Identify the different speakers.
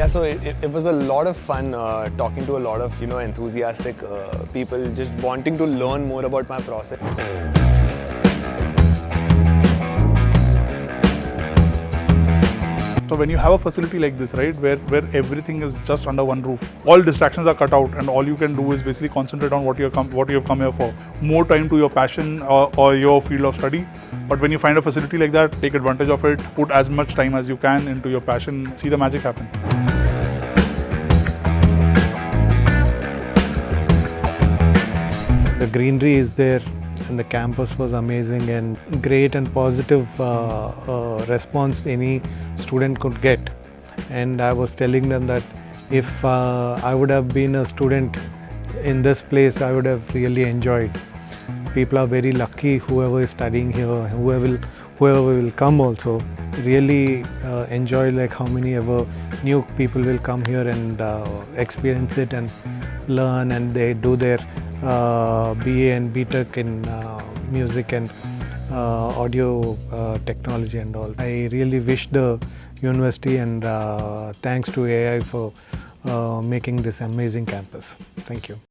Speaker 1: Yeah, so it was a lot of fun talking to a lot of enthusiastic people, just wanting to learn more about my process.
Speaker 2: So when you have a facility like this, right, where everything is just under one roof, all distractions are cut out, and all you can do is basically concentrate on what you have come here for. More time to your passion or your field of study. But when you find a facility like that, take advantage of it. Put as much time as you can into your passion. See the magic happen.
Speaker 3: The greenery is there, and the campus was amazing, and great and positive response any student could get. And I was telling them that if I would have been a student in this place, I would have really enjoyed. People are very lucky, whoever is studying here, whoever will come also. Really enjoy like how many ever new people will come here and experience it and learn, and they do their BA and BTech in music and audio technology and all. I really wish the university and thanks to AI for making this amazing campus. Thank you.